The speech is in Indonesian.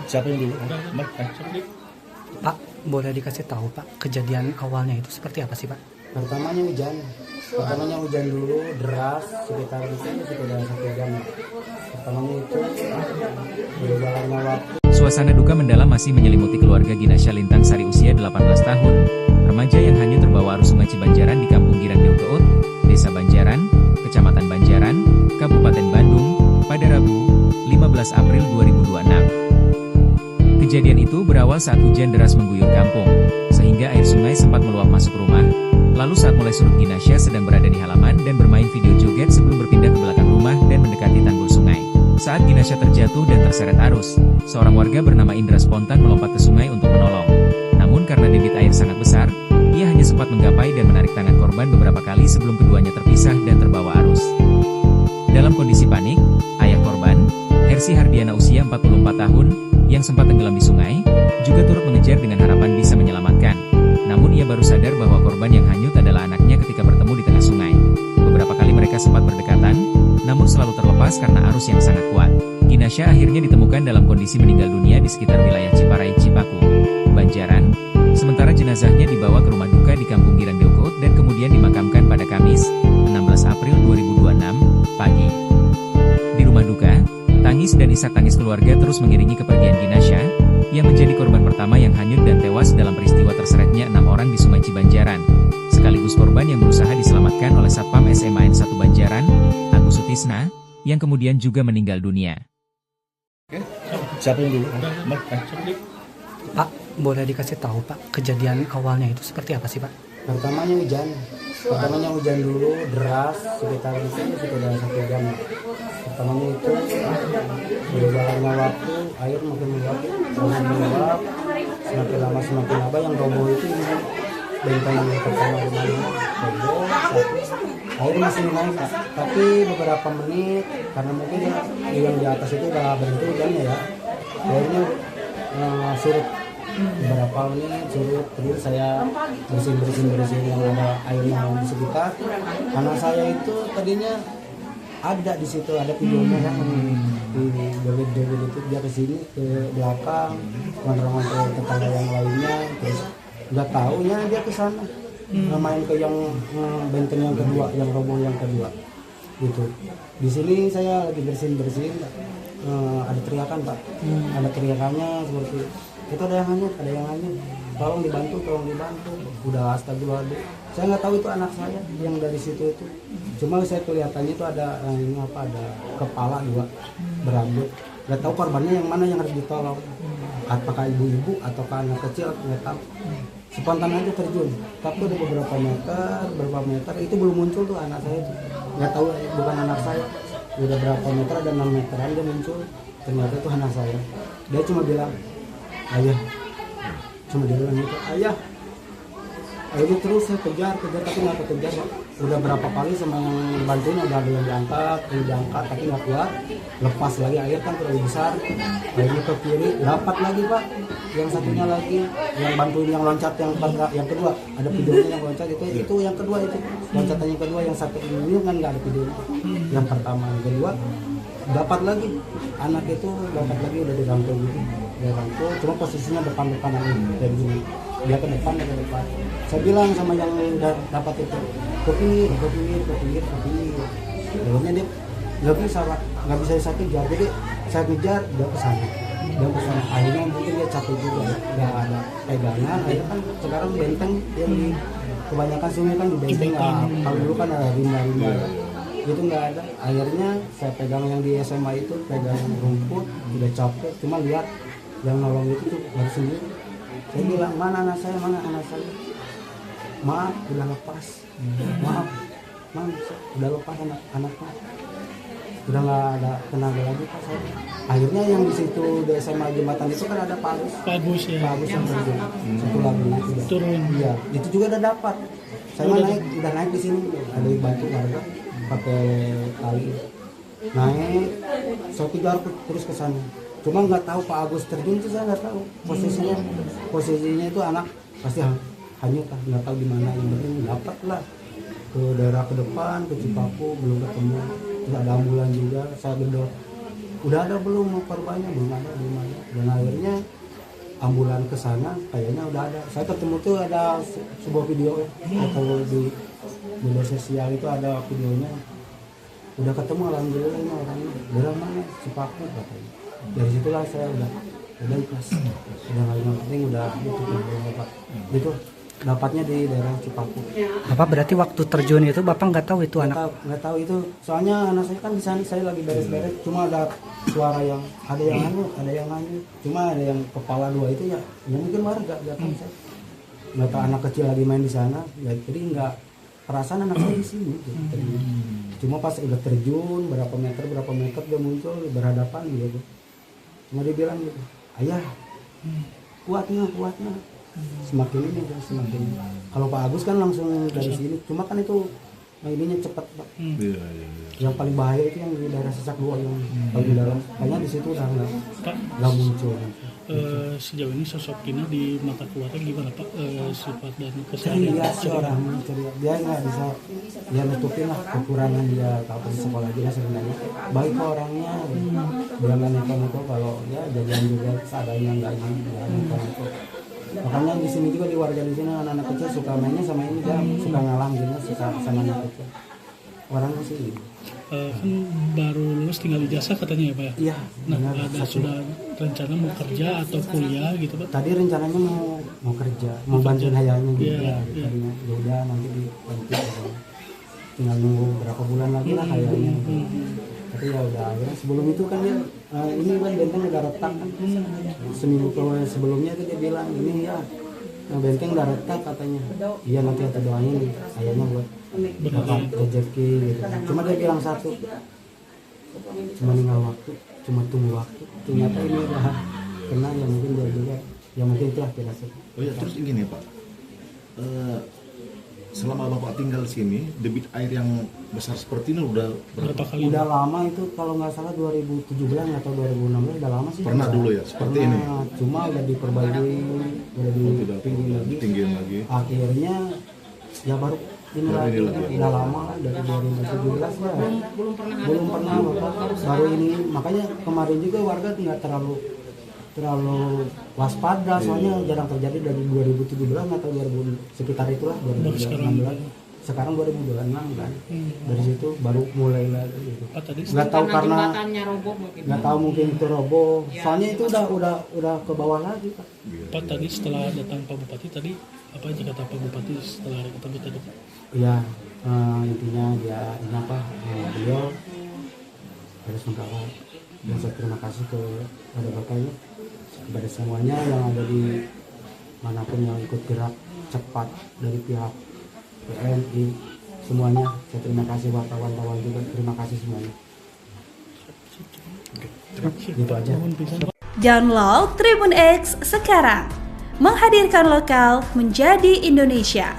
Siapa yang dulu? Pak, boleh dikasih tahu Pak, kejadian awalnya itu seperti apa sih Pak? Pertamanya hujan dulu deras sekitar sekitar 1 jam. Pertamanya itu berjalannya waktu. Suasana duka mendalam masih menyelimuti keluarga Ginasya Lintang Sari usia 18 tahun, remaja yang hanyut terbawa arus Sungai Cibanjaran di Kampung Girang Deukeut, Desa Banjaran, Kecamatan Banjaran, Kabupaten Bandung, pada Rabu, 15 April 2026. Kejadian itu berawal saat hujan deras mengguyur kampung, sehingga air sungai sempat meluap masuk rumah. Lalu saat mulai surut, Ginasya sedang berada di halaman dan bermain video joget sebelum berpindah ke belakang rumah dan mendekati tanggul sungai. Saat Ginasya terjatuh dan terseret arus, seorang warga bernama Indra spontan melompat ke sungai untuk menolong. Namun karena debit air sangat besar, ia hanya sempat menggapai dan menarik tangan korban beberapa kali sebelum keduanya terpisah dan terbawa arus. Dalam kondisi panik, ayah korban, Hersi Hardiana usia 44 tahun, yang sempat tenggelam di sungai, juga turut mengejar dengan harapan bisa menyelamatkan. Namun ia baru sadar bahwa korban yang hanyut adalah anaknya ketika bertemu di tengah sungai. Beberapa kali mereka sempat berdekatan, namun selalu terlepas karena arus yang sangat kuat. Ginasya akhirnya ditemukan dalam kondisi meninggal dunia di sekitar wilayah Ciparai Cipaku, Banjaran. Sementara jenazahnya dibawa ke rumah duka di Kampung Girang Deukeut dan kemudian dimakamkan pada Kamis, 16 April 2026, pagi. Di rumah duka, tangis dan isak tangis keluarga terus mengiringi kepergian Ginasya, yang menjadi korban pertama yang hanyut dan tewas dalam peristiwa terseretnya 6 orang di Sungai Cibanjaran, sekaligus korban yang berusaha diselamatkan oleh Satpam SMA N 1 Banjaran, Agus Sutisna, yang kemudian juga meninggal dunia. Siapa yang dulu? Pak, boleh dikasih tahu Pak, kejadian awalnya itu seperti apa sih Pak? Pertamanya hujan dulu deras sekitar 1 jam. Pertamanya itu berjalannya waktu, air makin meluap, semakin lama semakin apa yang roboh itu benteng yang pertama rumahnya roboh, air masih naik Pak. Tapi beberapa menit karena mungkin yang di atas itu udah berhenti hujannya ya, airnya surut. Beberapa menit surut, terus saya bersihin yang ada airnya di sekitar. Anak saya itu tadinya ada di situ, ada videonya kan, di joget-joget itu dia ke sini ke belakang ngontrol tetangga yang lainnya, terus nggak taunya dia ke sana main ke yang benteng yang kedua, yang roboh yang kedua gitu. Di sini saya lagi bersihin ada teriakan Pak, ada teriakannya seperti itu, ada yang hanyut, tolong dibantu. Udah astagfirullahaladzim, saya nggak tahu itu anak saya yang dari situ itu, cuma saya kelihatannya itu ada ada kepala 2 berambut, nggak tahu korbannya yang mana yang harus ditolong, apakah ibu-ibu atau anak kecil, nggak tahu. Spontan aja terjun, tapi ada beberapa meter itu belum muncul tuh anak saya itu, nggak tahu bukan anak saya. Udah berapa meter, ada 6 meteran dia muncul, ternyata itu anak saya. Dia cuma bilang ayah, ayah. Itu terus saya kejar tapi nggak kekejar Pak. Udah berapa kali sama yang bantuin, udah ada yang diangkat tapi nggak kuat, lepas lagi, air kan terlalu besar, airnya ke kiri, dapat lagi Pak. Yang satunya lagi yang bantuin yang loncat yang kedua, ada videonya yang loncat itu yang kedua, itu loncatan yang kedua, yang satu ini kan nggak ada videonya. Yang pertama, yang kedua dapat lagi, anak itu dapat lagi, udah dirangkul gitu, cuma posisinya depan-depanan dari sini, dia ke depan. Saya bilang sama yang dapat itu, ke pinggir. Akhirnya dia nggak bisa saya kejar, jadi saya kejar dia ke sana. Akhirnya mungkin dia capek juga, nggak ada pegangan. Akhirnya kan sekarang benteng yang kebanyakan sungai kan di benteng, kalau dulu kan ada rimba itu nggak ada. Akhirnya saya pegang yang di SMA itu, pegang rumput, udah capek, cuma lihat yang nolong itu tuh baru sendiri. Saya bilang, mana anak saya, maaf udah lepas, maaf udah lepas anaknya, udah nggak ada tenaga lagi Pak saya. Akhirnya yang di situ di SMA jembatan itu kan ada Pak Agus yang terjun satu lagi turun, iya itu juga udah dapat. Saya udah naik di sini, ada yang bantu warga pakai tali naik, saya kejar terus ke sana. Cuma nggak tahu Pak Agus terjun itu, saya nggak tahu posisinya itu anak pasti hanyut lah, nggak tahu di mana. Yang penting dapat lah ke daerah ke depan, ke Cipaku belum ketemu. Terus ada ambulan juga, saya gedor, udah ada belum korbannya, belum ada. dan akhirnya ambulan ke sana kayaknya udah ada. Saya ketemu tuh ada sebuah video atau di media sosial itu ada videonya. Udah ketemu alhamdulillah ini orangnya. Daerah mana? Cipaku katanya. Dari situlah saya udah ikhlas. Udah nggak yang penting udah itu Pak. Itu dapatnya di daerah Cipaku. Bapak berarti waktu terjun itu Bapak nggak tahu itu anak? Nggak tahu itu. Soalnya anak saya kan di sana saya lagi beres-beres. Cuma ada suara yang ada yang hanyut. Cuma ada yang kepala dua itu ya mungkin warga nggak tahu saya. Nggak tahu anak kecil lagi main di sana. Ya, jadi nggak perasaan anak saya di sini. Gitu. Cuma pas udah terjun berapa meter dia muncul berhadapan gitu. Cuma dia bilang gitu, ayah kuatnya. Semakin kalau Pak Agus kan langsung dari sini, cuma kan itu ininya cepat Pak. Yang paling bahaya itu yang di daerah Sesak 2 yang paling di dalam, kayaknya di situ udah nggak muncul. Sejauh ini sosok Kina di mata keluarga gimana Pak, sifat dan Ceria seorang ceria, dia nggak bisa dia nutupin lah kekurangan dia kalau di sekolah dia sebenarnya baik orangnya, dia nggak neko kalau ya jajan juga seadanya nggak neko. Makanya di sini juga di warga di sini anak-anak kecil suka mainnya sama ini, dia suka ngalah gitu, suka sama anak kecil. Orangnya sih ini. Kan baru lulus tinggal ijazah katanya ya Pak ya? Iya. Nah ada sudah rencana mau kerja atau kuliah gitu Pak? Tadi rencananya mau kerja, mau bantuin ayahnya gitu Iya, ya. Ya udah nanti dibantu. Tinggal nunggu berapa bulan lagi lah ayahnya. Tapi ya udah akhirnya sebelum itu kan dia ini kan benteng udah retak kan. Seminggu sebelumnya itu dia bilang ini ya benteng udah retak katanya. Iya nanti ada doanya nih ayahnya buat dapat rezeki gitu. Cuma dia bilang satu, cuma tinggal waktu, cuma tunggu waktu. Ternyata ini udah kena ya mungkin dia juga ya mungkin itulah kira-kira. Oh ya, terus gini Pak, selama Bapak tinggal sini debit air yang besar seperti ini udah Berapa kali? Udah lama itu kalau nggak salah 2017 atau 2016 udah lama sih. Pernah dulu ya seperti ini. Cuma udah diperbaiki, udah tinggiin lagi. Akhirnya ya baru ini lagi, udah lama lah dari 2017 lah. Belum pernah Bapak. Baru ini makanya kemarin juga warga nggak terlalu waspada, soalnya jarang terjadi dari 2017 atau 2000 sekitar itulah 2016. Sekarang 2026 kan. Dari situ baru mulai lagi gitu. Nggak tahu karena nggak tahu mungkin itu roboh. Soalnya itu udah ke bawah lagi Pak. Pak tadi setelah datang Pak Bupati tadi apa aja kata Pak Bupati setelah ketemu tadi Pak? Ya intinya dia ini apa beliau harus mengkawal dan saya terima kasih kepada Bapaknya, kepada semuanya yang ada di manapun yang ikut gerak cepat dari pihak TNI semuanya. Saya terima kasih wartawan juga, terima kasih semuanya. Gitu aja. Download Tribun X sekarang, menghadirkan lokal menjadi Indonesia.